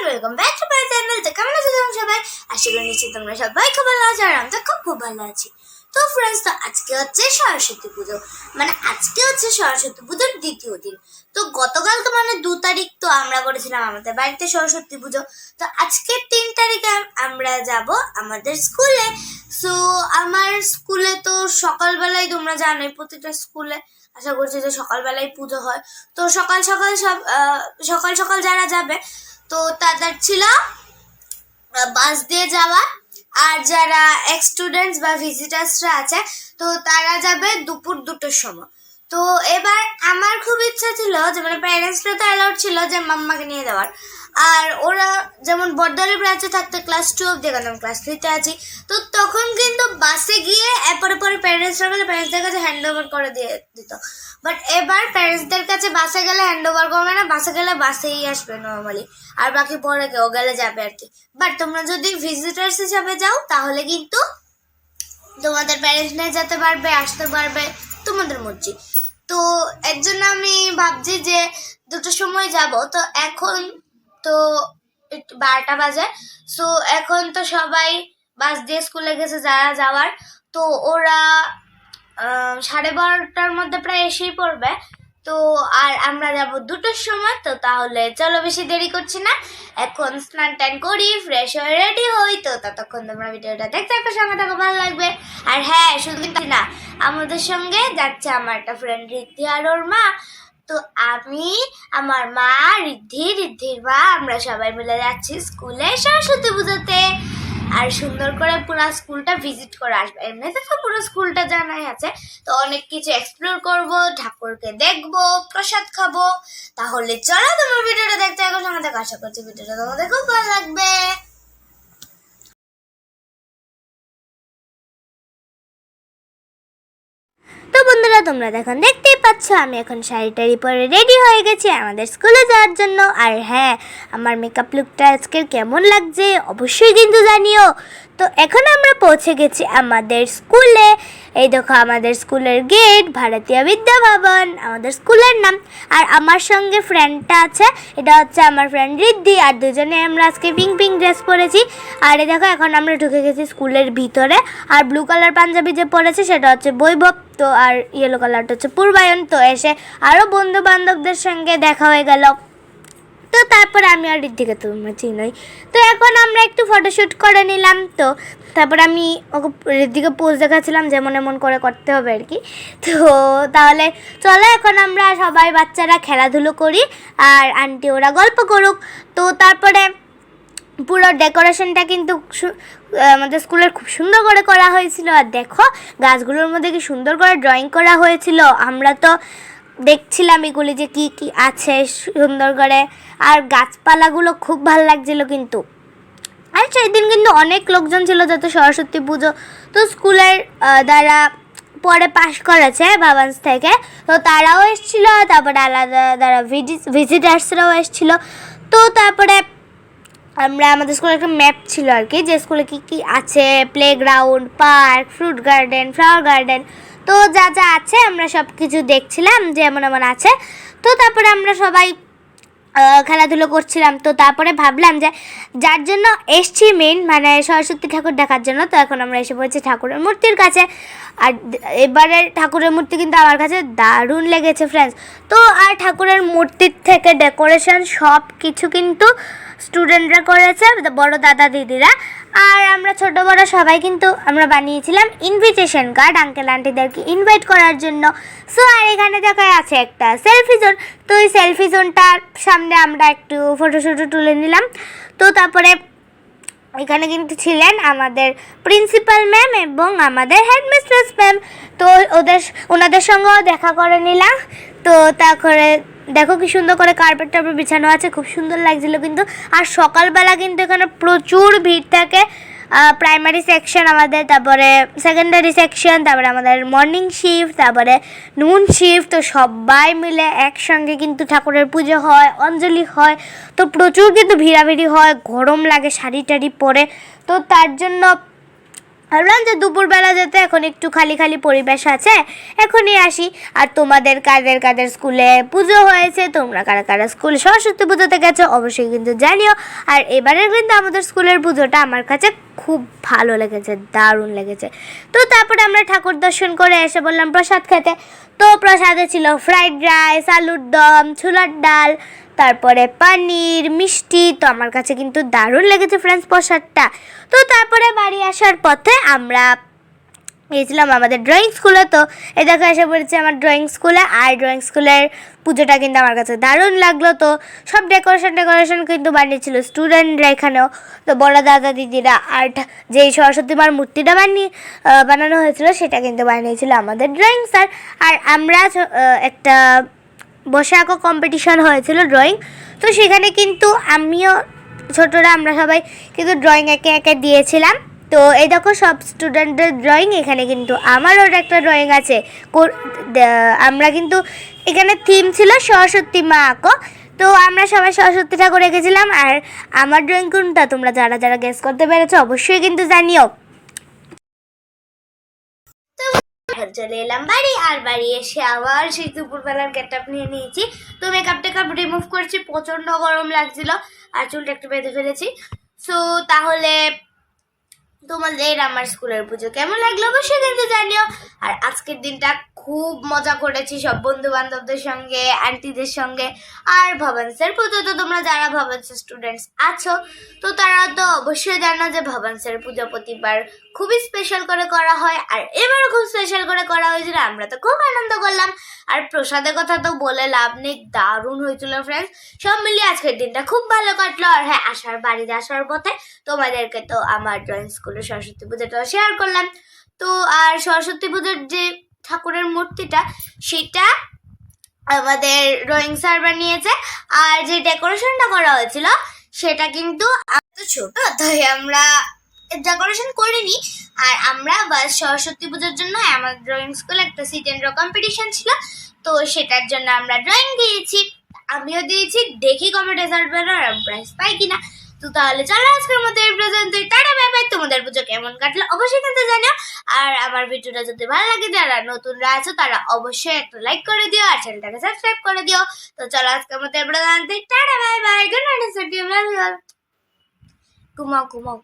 Welcome back to my channel. তো কেমন আছো তোমরা সবাই? আশা করি নিশ্চয়ই তোমরা সবাই খুব ভালো আছো, আর আমি তো খুব ভালো আছি। তো ফ্রেন্ডস, তো আজকে হচ্ছে সরস্বতী পুজো, মানে আজকে হচ্ছে সরস্বতী পুজোর দ্বিতীয় দিন। তো গতকালকে মানে 2 তারিখ তো আমরা করেছিলাম আমাদের বাড়িতে সরস্বতী পুজো। তো আজকে 3 তারিখে আমরা যাব আমাদের স্কুলে। সো আমার স্কুলে তো সকালবেলায়, তোমরা জানোই প্রতিটা স্কুলে আশা করছি যে সকালবেলায় পুজো হয়। তো সকাল সকাল যারা যাবে তো তাদের ছিল বাস দিয়ে যাওয়া, আর যারা এক্স স্টুডেন্টস বা ভিজিটার্সরা আছে তো তারা যাবে দুপুর 2টোর সময়। তো এবার আমার খুব ইচ্ছা ছিল যে মানে প্যারেন্টসরা তো অ্যালাউড ছিল যে মাম্মাকে নিয়ে যাওয়ার, আর ওরা যেমন বর্ডারের ব্রাঞ্চে থাকতে ক্লাস 2 অব্দি, এখন আমি ক্লাস 3-তে আছি। তো তখন কিন্তু বাসে গিয়ে পরে প্যারেন্টসরা গেলে প্যারেন্টসদের কাছে হ্যান্ড ওভার করে দিয়ে দিত। বাট এবার প্যারেন্টসদের কাছে বাসে গেলে হ্যান্ড ওভার করবে না, বাসে গেলে বাসেই আসবে নর্মালি, আর বাকি পরে কেউ গেলে যাবে আর কি। বাট তোমরা যদি ভিজিটার্স হিসাবে যাও তাহলে কিন্তু তোমাদের প্যারেন্টস নিয়ে যেতে পারবে, আসতে পারবে, তোমাদের মর্জি। তো এর জন্য আমি ভাবছি যে 2টোর সময় যাব। তো এখন তো 12টা বাজে। সো এখন তো সবাই বাস দিয়ে স্কুলে গেছে যারা যাওয়ার, তো ওরা 12:30টার মধ্যে প্রায় এসেই পড়বে। তো আর আমরা যাব 2টোর সময়। তো তাহলে চলো বেশি দেরি করছি না, এখন স্নান টান করি, ফ্রেশ হয়ে রেডি হই। তো ততক্ষণ তোমরা ভিডিওটা দেখতে থাকো, সঙ্গে থাকো, ভালো লাগবে। আর হ্যাঁ, শুধু না, আমাদের সঙ্গে যাচ্ছে আমার একটা ফ্রেন্ড ঋদ্ধি আর ওর মা। তো আমি, আমার মা, ঋদ্ধির মা, আমরা সবাই মিলে যাচ্ছি স্কুলে সরস্বতী পুজোতে। আর সুন্দর করে পুরো স্কুলটা ভিজিট করে আসবো। এমনিতে তো পুরো স্কুলটা জানাই আছে, তো অনেক কিছু এক্সপ্লোর করব, ঠাকুরকে দেখবো, প্রসাদ খাবো। তাহলে চলো তোমার ভিডিওটা দেখতে থাকো, সঙ্গে থাকো। আশা করছি ভিডিওটা তোমাদের খুব ভালো লাগবে। তো বন্ধুরা, তোমরা এখন দেখতেই পাচ্ছ আমি এখন শাড়ি টাড়ি পরে রেডি হয়ে গেছি আমাদের স্কুলে যাওয়ার জন্য। আর হ্যাঁ, আমার মেকআপ লুকটা আজকে কেমন লাগছে অবশ্যই কিন্তু জানিও। তো এখন আমরা পৌঁছে গেছি আমাদের স্কুলে। এই দেখো আমাদের স্কুলের গেট, ভারতীয় বিদ্যা ভবন আমাদের স্কুলের নাম। আর আমার সঙ্গে ফ্রেন্ডটা আছে, এটা হচ্ছে আমার ফ্রেন্ড ঋদ্ধি, আর দুজনে আমরা আজকে পিঙ্ক ড্রেস পরেছি। আর এই দেখো এখন আমরা ঢুকে গেছি স্কুলের ভিতরে। আর ব্লু কালার পাঞ্জাবি যে পরেছে সেটা হচ্ছে বৈভব, তো আর ইয়েলো কালারটা হচ্ছে পূর্বায়ন। তো এসে আরও বন্ধু বান্ধবদের সঙ্গে দেখা হয়ে গেল। তো তারপরে আমি আর ঋদ্ধিকে তোমরা চিনোই। তো এখন আমরা একটু ফটোশ্যুট করে নিলাম। তো তারপরে আমি ওকে ঋদ্ধিকে পোজ দেখাচ্ছিলাম যেমন এমন করে করতে হবে আর কি। তো তাহলে চলো এখন আমরা সবাই বাচ্চারা খেলাধুলো করি, আর আন্টি ওরা গল্প করুক। তো তারপরে পুরো ডেকোরেশনটা কিন্তু আমাদের স্কুলের খুব সুন্দর করে করা হয়েছিল। আর দেখো গাছগুলোর মধ্যে কি সুন্দর করে ড্রয়িং করা হয়েছিল। আমরা তো দেখছিলাম এগুলি যে কি কি আছে সুন্দর করে, আর গাছপালাগুলো খুব ভালো লাগছিল কিন্তু। আর সেই দিন কিন্তু অনেক লোকজন ছিল, যত সরস্বতী পুজো। তো স্কুলের দ্বারা পরে পাশ করেছে ভাবান্স থেকে, তো তারাও এসেছিলো, তারপরে আলাদা যারা ভিজিটার্সরাও এসেছিলো। তো তারপরে আমরা, আমাদের স্কুলে একটা ম্যাপ ছিল আর কি, যে স্কুলে কী কী আছে, playground, park, fruit garden, flower garden, তো যা যা আছে আমরা সব কিছু দেখছিলাম যে এমন এমন আছে। তো তারপরে আমরা সবাই খেলাধুলো করছিলাম। তো তারপরে ভাবলাম যে যার জন্য এসছি মেন, মানে সরস্বতী ঠাকুর দেখার জন্য, তো এখন আমরা এসে পড়েছি ঠাকুরের মূর্তির কাছে। আর এবারের ঠাকুরের মূর্তি কিন্তু আমার কাছে দারুণ লেগেছে ফ্রেন্ডস। তো আর ঠাকুরের মূর্তির থেকে ডেকোরেশন সব কিছু কিন্তু স্টুডেন্টরা করেছে, বড় দাদা দিদিরা। আর আমরা ছোট বড় সবাই কিন্তু আমরা বানিয়েছিলাম ইনভিটেশন কার্ড আঙ্কেল আন্টিদেরকে ইনভাইট করার জন্য। সো আর এখানে দেখা আছে একটা সেলফি জোন। তো এই সেলফি জোনটার সামনে আমরা একটু ফটোশুটো তুলে নিলাম। তো তারপরে এখানে কিন্তু ছিলেন আমাদের প্রিন্সিপাল ম্যাম এবং আমাদের হেডমিস্ট্রেস ম্যাম। তো ওনাদের সঙ্গেও দেখা করে নিলাম। তো তারপরে দেখো কি সুন্দর করে কার্পেট টার্পেট বিছানো আছে, খুব সুন্দর লাগছিল কিন্তু। আর সকালবেলা কিন্তু এখানে প্রচুর ভিড় থাকে। প্রাইমারি সেকশন আমাদের, তারপরে সেকেন্ডারি সেকশন, তারপরে আমাদের মর্নিং শিফট, তারপরে নুন শিফট। তো সবাই মিলে একসঙ্গে কিন্তু ঠাকুরের পুজো হয়, অঞ্জলি হয়। তো প্রচুর কিন্তু ভিড়াভিড়ি হয়, গরম লাগে শাড়ি টাড়ি পরে। তো তার জন্য ভাবলাম যে দুপুরবেলা যেতে এখন একটু খালি খালি পরিবেশ আছে, এখনই আসি। আর তোমাদের কাদের কাদের স্কুলে পুজো হয়েছে, তোমরা কারা কারা স্কুল সরস্বতী পুজোতে গেছো অবশ্যই কিন্তু জানিও। আর এবারের কিন্তু আমাদের স্কুলের পুজোটা আমার কাছে খুব ভালো লেগেছে, দারুণ লেগেছে। তো তারপরে আমরা ঠাকুর দর্শন করে এসে বললাম প্রসাদ খেতে। তো প্রসাদে ছিল ফ্রাইড রাইস, আলুর দম, ছোলার ডাল, তারপরে পানির মিষ্টি। তো আমার কাছে কিন্তু দারুণ লেগেছে ফ্রেন্ডস প্রসাদটা। তো তারপরে বাড়ি আসার পথে আমরা গিয়েছিলাম আমাদের ড্রয়িং স্কুলে। তো এই দেখো এসে পড়েছি আমার ড্রয়িং স্কুলে। আর ড্রয়িং স্কুলের পুজোটা কিন্তু আমার কাছে দারুণ লাগলো। তো সব ডেকোরেশন কিন্তু বানিয়েছিল স্টুডেন্টরা এখানেও। তো বড় দাদা দিদিরা। আর যেই সরস্বতী মার মূর্তিটা বানানো হয়েছিল সেটা কিন্তু বানিয়েছিল আমাদের ড্রয়িং স্যার। আর আমরা একটা বসে আঁকো কম্পিটিশন হয়েছিল ড্রয়িং। তো সেখানে কিন্তু আমিও ছোটরা আমরা সবাই কিন্তু ড্রয়িং একে একে দিয়েছিলাম। তো এই দেখো সব স্টুডেন্টদের ড্রয়িং, এখানে কিন্তু আমারও একটা ড্রয়িং আছে। আমরা কিন্তু এখানে থিম ছিল সরস্বতী মা আঁকো। তো আমরা সবাই সরস্বতী ঠাকুর এঁকেছিলাম। আর আমার ড্রয়িং কোনটা তোমরা যারা যারা গেস করতে পেরেছো অবশ্যই কিন্তু জানিও। চলে এলাম বাড়ি। আর বাড়ি এসে আবার সেই দুপুরবেলার গেট আপ নিয়ে নিয়েছি। তো মেকআপ টেকআপ রিমুভ করেছি, প্রচণ্ড গরম লাগছিল। আর চুলটা একটু বেঁধে ফেলেছি। সো তাহলে তোমাদের আমার স্কুলের পুজো কেমন লাগলো অবশ্যই কিন্তু জানিও। আর আজকের দিনটা খুব মজা করেছি সব বন্ধু বান্ধবদের সঙ্গে, আন্টিদের সঙ্গে। আর ভবানসের পুজো তো তোমরা যারা ভবানসের স্টুডেন্টস আছো তো তারা তো অবশ্যই জানো যে ভবানসের পুজো প্রতিবার খুবই স্পেশাল করে করা হয়। আর এবারও খুব স্পেশাল করে করা হয়েছিল, আমরা তো খুব আনন্দ করলাম। আর প্রসাদের কথা তো বলে লাভ নেই, দারুণ হয়েছিল ফ্রেন্ডস। সব মিলিয়ে আজকের দিনটা খুব ভালো কাটলো। আর হ্যাঁ, বাড়িতে আসার পথে তোমাদেরকে তো আমার ড্রয়িং স্কুলের সরস্বতী পুজোটা শেয়ার করলাম। তো আর সরস্বতী পুজোর যে ঠাকুরের মূর্তিটা সেটা আমাদের ড্রয়িং স্যার বানিয়েছে। আর যে ডেকোরেশনটা করা হয়েছিল সেটা কিন্তু ছোট, তাই আমরা ডেকোরেশন করিনি। আর আমরা বাস সরস্বতী পুজোর জন্য আমার ড্রয়িং স্কুলে একটা সিট এন্ড ড্র কম্পিটিশন ছিল। তো সেটার জন্য আমরা ড্রয়িং দিয়েছি, আমিও দিয়েছি। দেখি কবে রেজাল্ট বেরোয় আর প্রাইজ পাই কিনা। তো তাহলে চলো আজকের মতো এই পর্যন্ত। Tata bye bye. তোমাদের পুজো কেমন কাটলো অবশ্যই কিন্তু জানিও। আর আমার ভিডিওটা যদি ভালো লাগে, যারা নতুনরা আছো তারা অবশ্যই একটা লাইক করে দিও আর চ্যানেলটাকে সাবস্ক্রাইব করে দিও। তো চলো আজকের মতো এই পর্যন্ত। Tata bye bye. Good night. ঘুমাও ঘুমাও।